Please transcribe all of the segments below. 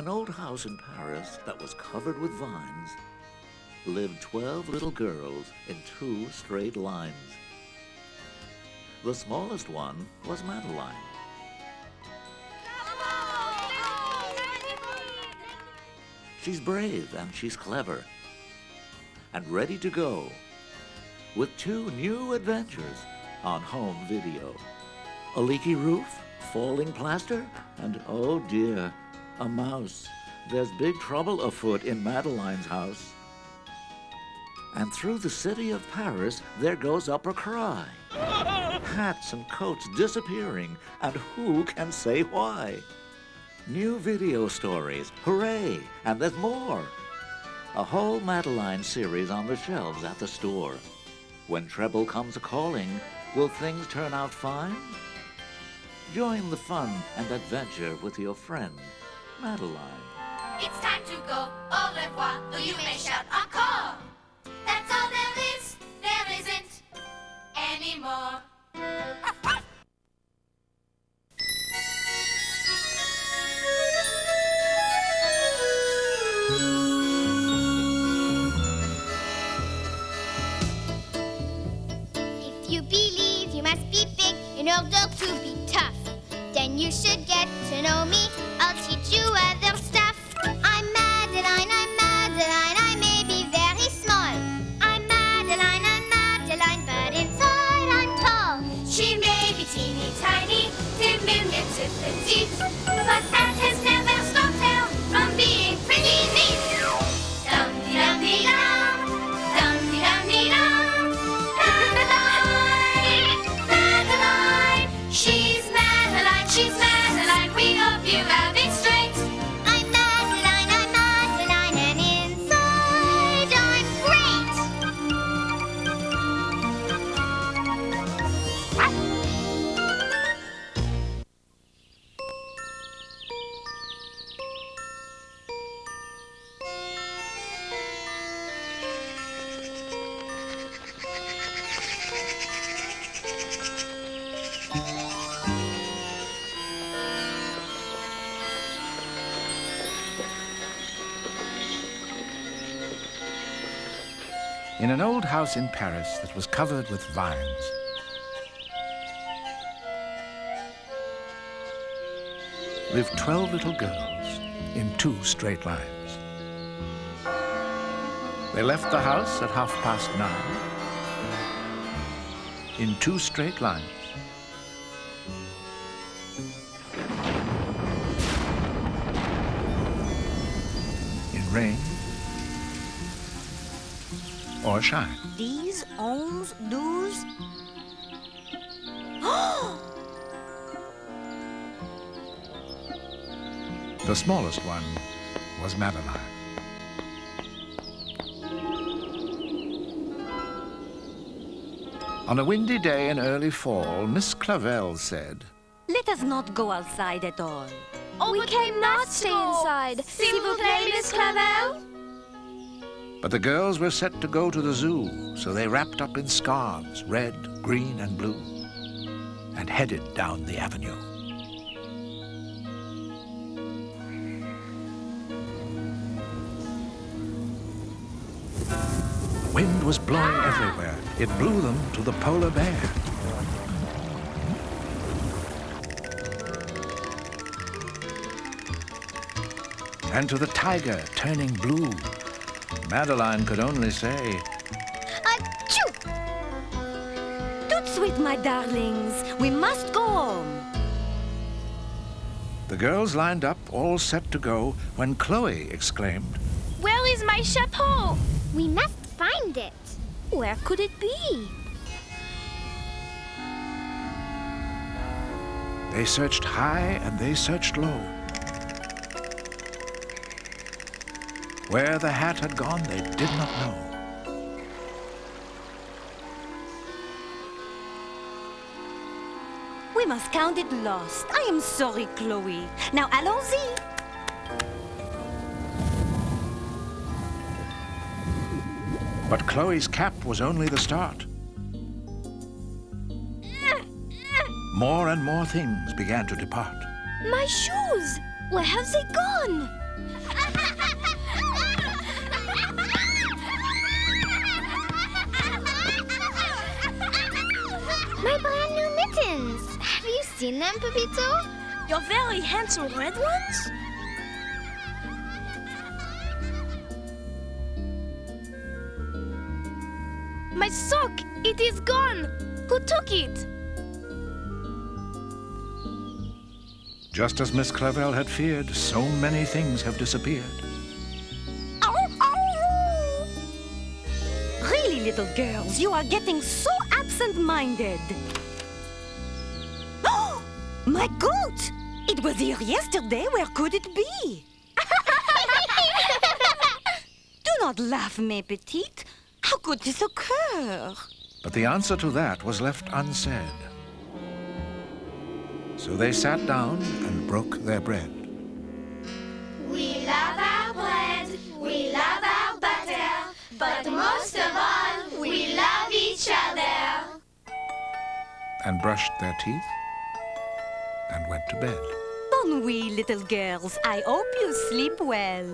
an old house in Paris that was covered with vines lived 12 little girls in 2 straight lines. The smallest one was Madeline. She's brave and she's clever and ready to go with 2 new adventures on home video. A leaky roof, falling plaster, and oh dear, a mouse. There's big trouble afoot in Madeline's house. And through the city of Paris, there goes up a cry. Hats and coats disappearing, and who can say why? New video stories, hooray, and there's more. A whole Madeline series on the shelves at the store. When treble comes a-calling, will things turn out fine? Join the fun and adventure with your friend, Madeline. It's time to go, au revoir, or you may shout encore. That's all there isn't anymore. If you believe you must be big in order to be tough, then you should get to know me. I'll teach you other stuff. I'm Madeline, I may be very small. I'm Madeline, but inside I'm tall. She may be teeny tiny, diminutive petite, but that has never stopped her from being pretty neat. Dum-dee-dum-dee-dum, dum-dee-dum-dee-dum. Madeline, she's Madeline, we hope you have it straight. I'm Madeline, and inside I'm great. In an old house in Paris that was covered with vines, lived 12 little girls in 2 straight lines. They left the house at 9:30 in 2 straight lines. In rain or shine. These, 11, 12. The smallest one was Madeline. On a windy day in early fall, Miss Clavel said, Let us not go outside at all. Oh, we cannot stay inside. S'il vous plaît, Miss Clavel. but the girls were set to go to the zoo, so they wrapped up in scarves, red, green, and blue, and headed down the avenue. The wind was blowing everywhere. It blew them to the polar bear. And to the tiger turning blue. Madeline could only say, Achoo! Tout de suite, my darlings. We must go home. The girls lined up, all set to go, when Chloe exclaimed, Where is my chapeau? We must find it. Where could it be? They searched high and they searched low. Where the hat had gone, they did not know. We must count it lost. I am sorry, Chloe. Now, allons-y. But Chloe's cap was only the start. More and more things began to depart. My shoes! Where have they gone? My brand new mittens. Have you seen them, Pepito? Your very handsome red ones? My sock! It is gone! Who took it? Just as Miss Clavel had feared, so many things have disappeared. Really, little girls, you are getting so absent-minded. Oh, my goat! It was here yesterday. Where could it be? Do not laugh, mes petites. How could this occur? But the answer to that was left unsaid. So they sat down and broke their bread. We love our bread, we love our butter, but most of all, we love each other. And brushed their teeth and went to bed. Bonne nuit, little girls. I hope you sleep well.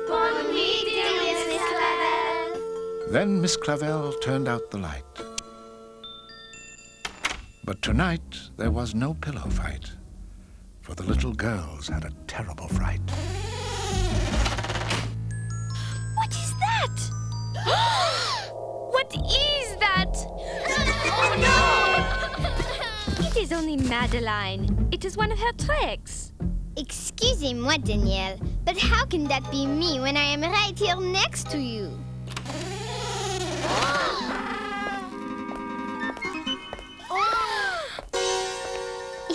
Bonne nuit, dear Miss Clavel. Then Miss Clavel turned out the light. But tonight there was no pillow fight, for the little girls had a terrible fright. What is that? What is that? Oh no! It is only Madeline. It is one of her tricks. Excusez-moi, Danielle, but how can that be me when I am right here next to you?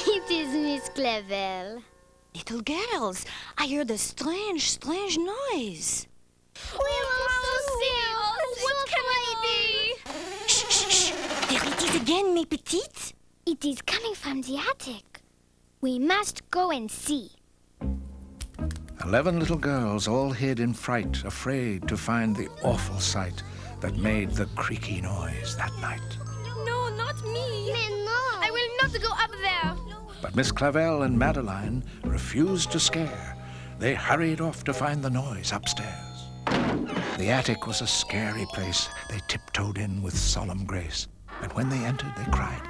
It is Miss Clavel. Little girls, I heard a strange noise. We were so sick. What can it be? Shh, shh, shh. There it is again, mes petites. It is coming from the attic. We must go and see. 11 little girls all hid in fright, afraid to find the awful sight that made the creaky noise that night. No, not me. Mais non. I will not go up there. But Miss Clavel and Madeline refused to scare. They hurried off to find the noise upstairs. The attic was a scary place. They tiptoed in with solemn grace. And when they entered, they cried,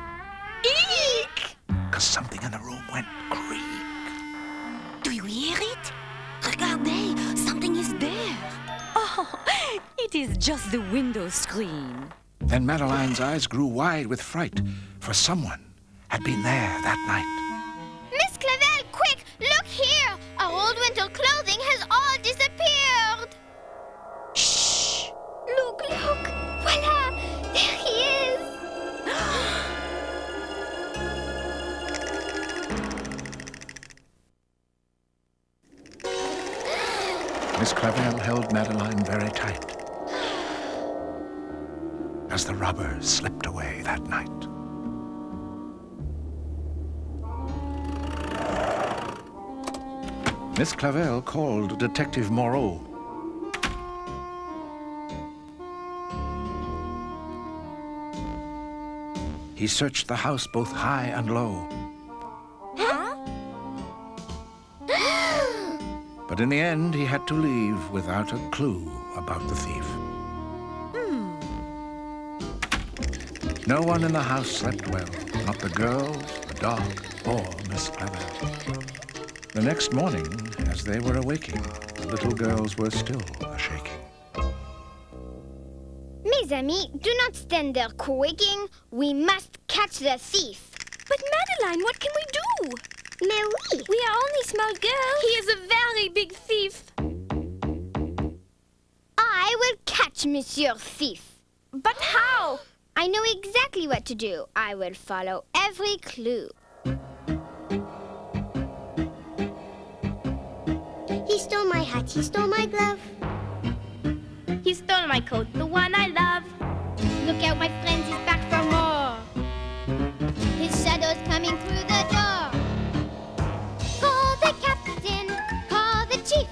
Eek! 'cause something in the room went creak. Do you hear it? Regardez, something is there. Oh, it is just the window screen. Then Madeline's eyes grew wide with fright, for someone had been there that night. Miss Clavel, quick, look here. Our old winter clothing has all disappeared. Shh! Look. Voila, there he is. Miss Clavel held Madeline very tight as the robber slipped away that night. Miss Clavel called Detective Moreau. He searched the house both high and low. But in the end, he had to leave without a clue about the thief. No one in the house slept well, not the girls, the dog, or Miss Clavel. The next morning, as they were awaking, the little girls were still a-shaking. Mes amis, do not stand there quaking. We must catch the thief. But Madeline, what can we do? Mais oui. We are only small girls. He is a very big thief. I will catch Monsieur Thief. But how? I know exactly what to do. I will follow every clue. He stole my hat, he stole my glove. He stole my coat, the one I love. Look out, my friends, he's back for more. His shadow's coming through the door. Call the captain, call the chief.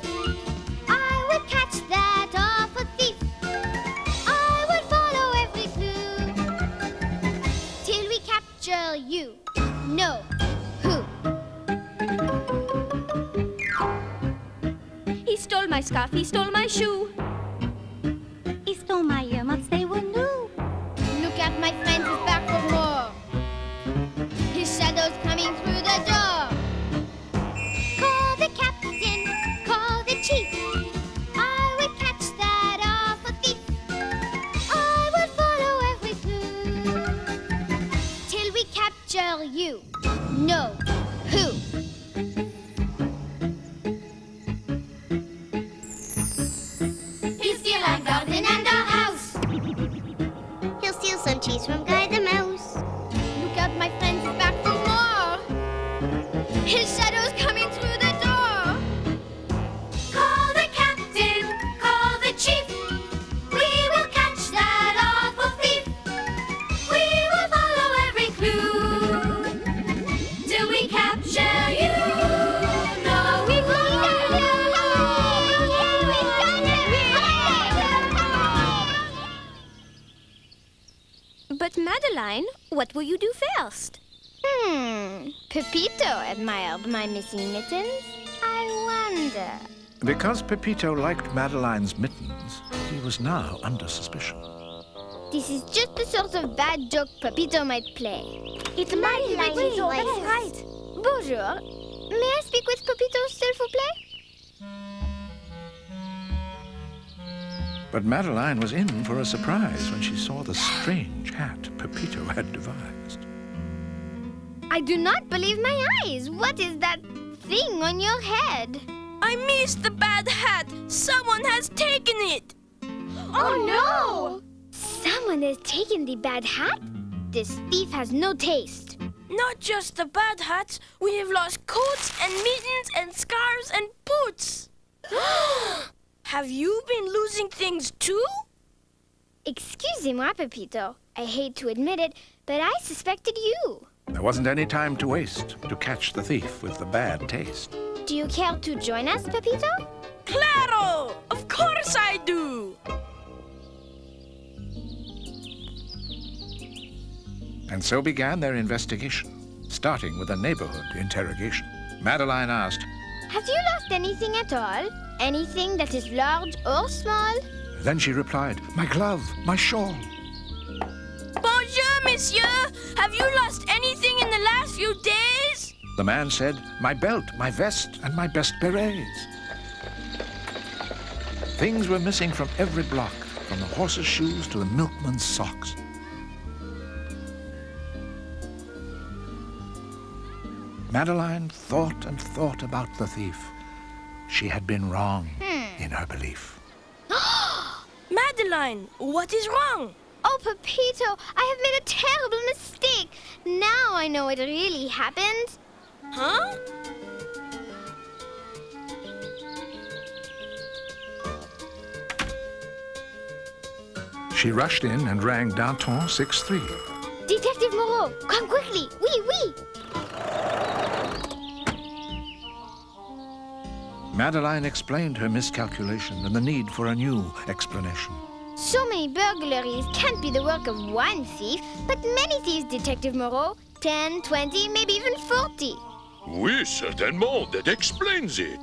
I will catch that awful thief. I will follow every clue till we capture you. No, who? He stole my scarf, he stole my shoe. He stole my earmuffs, they were new. Look out, my friends, he's back for more. capture you. No. Who? He'll steal our garden and our house. He'll steal some cheese from Guy the Mouse. Look out, my friends, he's back for more. His shadow's coming through the door. Call the captain, call the chief. We will catch that awful thief. We will follow every clue till we capture you. No, we won't. But Madeline, what will you do first? Pepito admired my missing mittens. I wonder. Because Pepito liked Madeline's mittens, he was now under suspicion. This is just the sort of bad joke Pepito might play. It's Madeline. That's right. Bonjour. May I speak with Pepito, s'il vous plaît? But Madeline was in for a surprise when she saw the strange hat Pepito had devised. I do not believe my eyes. What is that thing on your head? I missed the bad hat. Someone has taken it. Oh no! Someone has taken the bad hat? This thief has no taste. Not just the bad hats. We have lost coats and mittens and scarves and boots. Have you been losing things too? Excusez-moi, Pepito. I hate to admit it, but I suspected you. There wasn't any time to waste to catch the thief with the bad taste. Do you care to join us, Pepito? Claro! Of course I do! And so began their investigation, starting with a neighborhood interrogation. Madeline asked, Have you lost anything at all? Anything that is large or small? then she replied, my glove, my shawl. Bonjour, monsieur! Have you lost anything in the last few days? The man said, my belt, my vest, and my best berets. Things were missing from every block, from the horse's shoes to the milkman's socks. Madeline thought and thought about the thief. She had been wrong in her belief. Madeline, what is wrong? Oh, Pepito, I have made a terrible mistake. Now I know what really happened. Huh? She rushed in and rang Danton 6-3. Detective Moreau, come quickly. Oui, oui. Madeline explained her miscalculation and the need for a new explanation. So many burglaries can't be the work of one thief, but many thieves, Detective Moreau. 10, 20, maybe even 40. Oui, certainement, that explains it.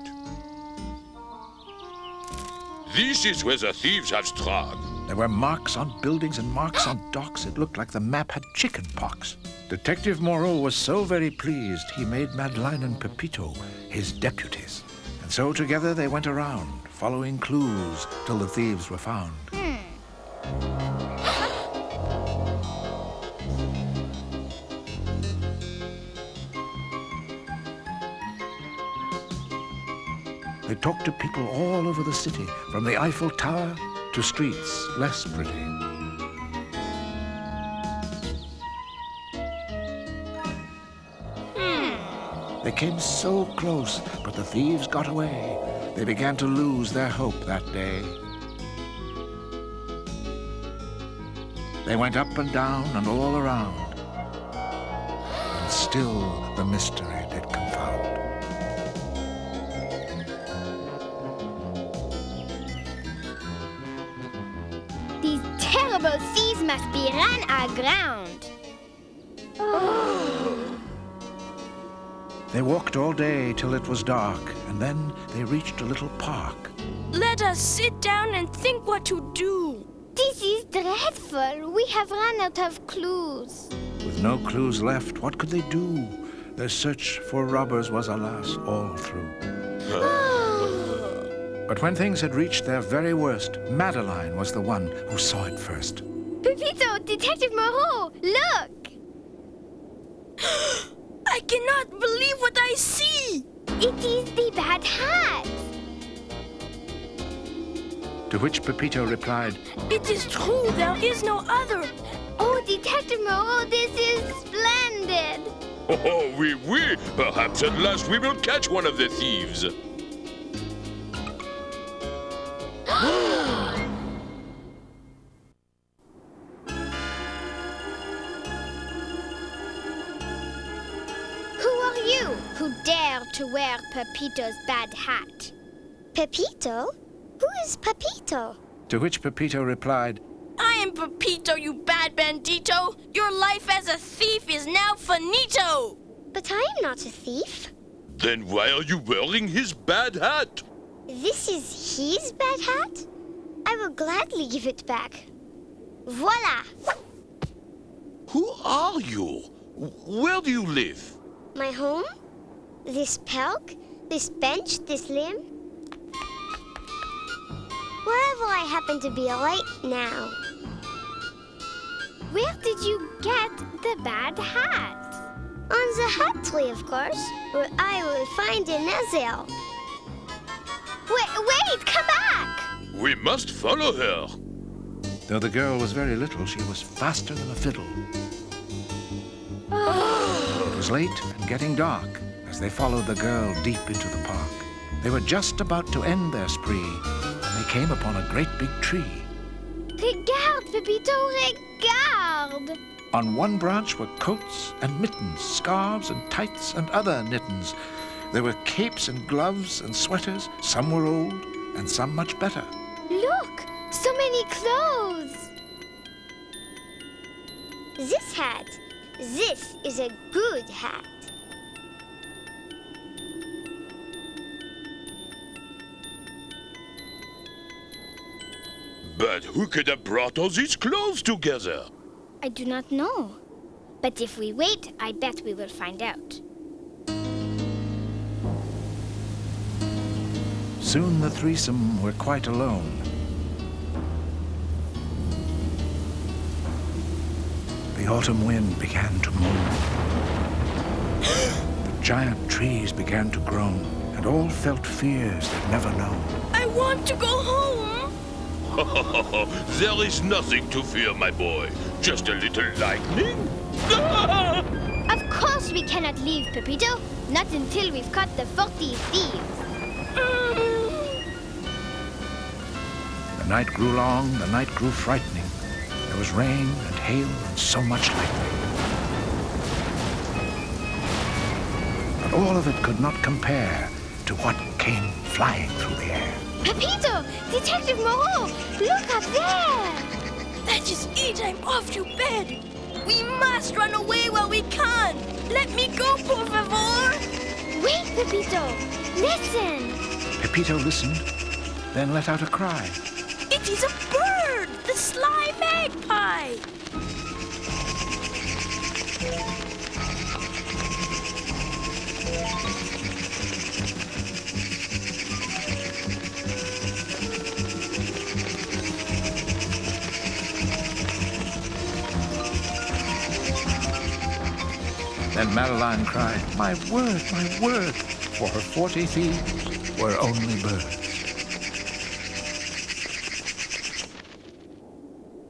This is where the thieves have struck. There were marks on buildings and marks on docks. It looked like the map had chicken pox. Detective Moreau was so very pleased, he made Madeline and Pepito his deputies. And so together they went around, following clues till the thieves were found. They talked to people all over the city, from the Eiffel Tower to streets less pretty. They came so close, but the thieves got away. They began to lose their hope that day. They went up and down and all around, and still the mystery did confound. These terrible thieves must be run aground. They walked all day till it was dark, and then they reached a little park. Let us sit down and think what to do. This is dreadful. We have run out of clues. With no clues left, what could they do? Their search for robbers was, alas, all through. But when things had reached their very worst, Madeline was the one who saw it first. Pepito, Detective Moreau, look! I cannot believe what I see! It is the bad hat. To which Pepito replied, It is true, there is no other. Oh, Detective Moreau, this is splendid. Oh, oui, oui. Perhaps at last we will catch one of the thieves. Who are you who dare to wear Pepito's bad hat? Pepito? Who is Pepito? to which Pepito replied, I am Pepito, you bad bandito. Your life as a thief is now finito. But I am not a thief. Then why are you wearing his bad hat? This is his bad hat? I will gladly give it back. Voila! Who are you? Where do you live? My home? This pelk? This bench? This limb? Wherever I happen to be right now. Where did you get the bad hat? On the hat tree, of course, where I will find a nozzle. Wait, come back! We must follow her. Though the girl was very little, she was faster than a fiddle. It was late and getting dark as they followed the girl deep into the park. They were just about to end their spree when they came upon a great big tree. Regarde, Pepito, regarde! On one branch were coats and mittens, scarves and tights and other knittens. There were capes and gloves and sweaters. Some were old and some much better. Look, so many clothes. This hat, this is a good hat. But who could have brought all these clothes together? I do not know. But if we wait, I bet we will find out. Soon the threesome were quite alone. The autumn wind began to moan. The giant trees began to groan, and all felt fears they'd never known. I want to go home. There is nothing to fear, my boy. Just a little lightning. Of course we cannot leave, Pepito. Not until we've caught the 40 thieves. The night grew long, the night grew frightening. There was rain and hail and so much lightning. But all of it could not compare to what came flying through the air. Pepito! Detective Moreau! Look up there! That is it. I'm off to bed. We must run away while we can. Let me go, por favor. Wait, Pepito! Listen! Pepito listened, then let out a cry. It is a bird, the sly magpie. Then Madeline cried, my word, for her 40 thieves were only birds.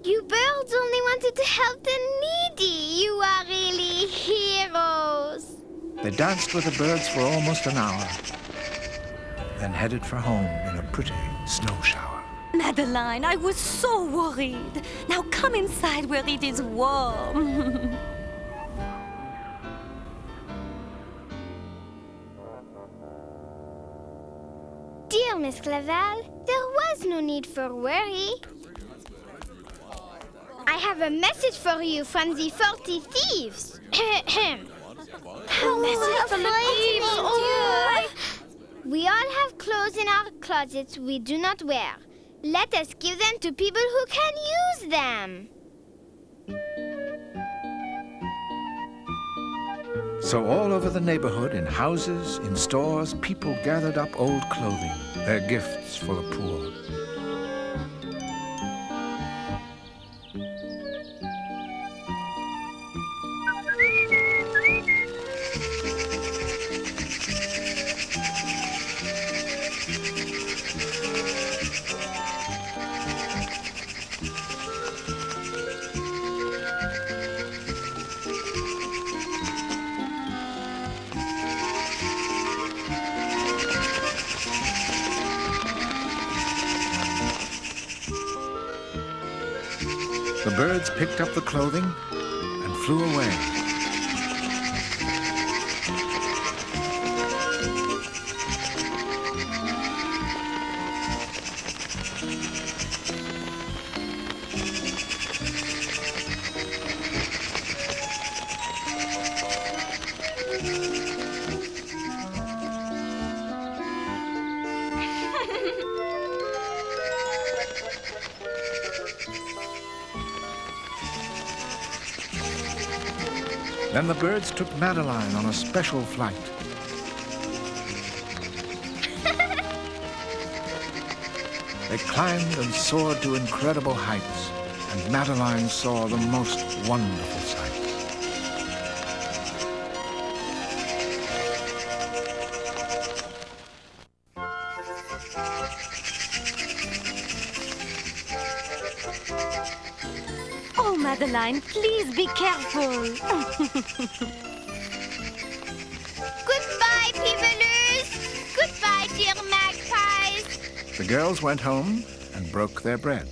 You birds only wanted to help the needy. You are really heroes. They danced with the birds for almost an hour, then headed for home in a pretty snow shower. Madeline, I was so worried. Now come inside where it is warm. Dear Miss Clavel, there was no need for worry. I have a message for you from the 40 thieves. We all have clothes in our closets we do not wear. Let us give them to people who can use them. So all over the neighborhood, in houses, in stores, people gathered up old clothing, their gifts for the poor. The birds picked up the clothing and flew away. Then the birds took Madeline on a special flight. They climbed and soared to incredible heights, and Madeline saw the most wonderful sights. Oh, Madeline, please be careful. Goodbye, peeveloos. Goodbye, dear magpies. The girls went home and broke their bread.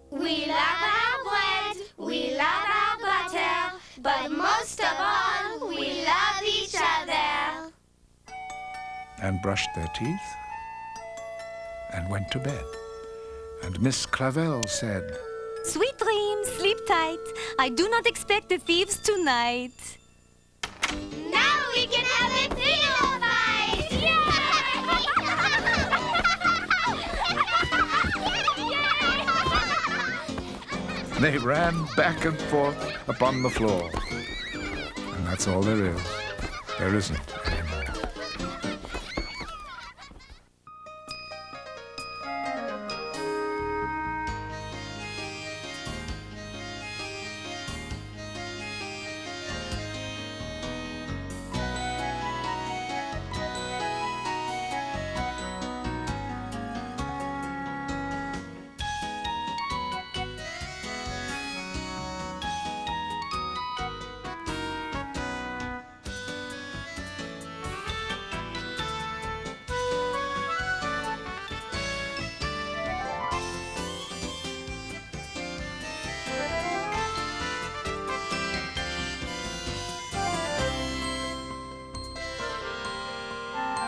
We love our bread, we love our butter, but most of all, we love each other. And brushed their teeth and went to bed. And Miss Clavel said, Sweet dreams, sleep tight. I do not expect the thieves tonight. Now we can have a pillow fight! They ran back and forth upon the floor. And that's all there is. There isn't anymore.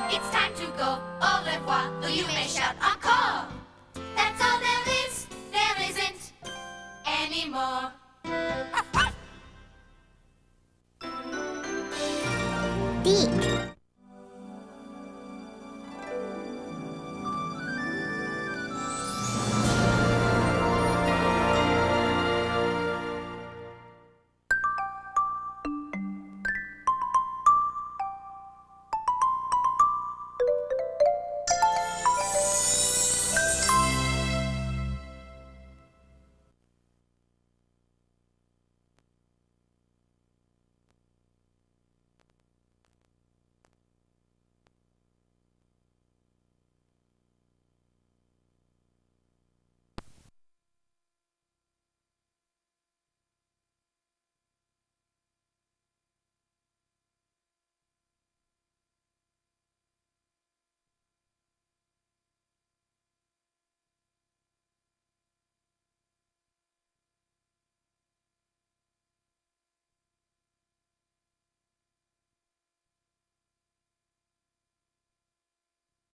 It's time to go, au revoir, or you may shout encore. That's all there isn't anymore. Deep.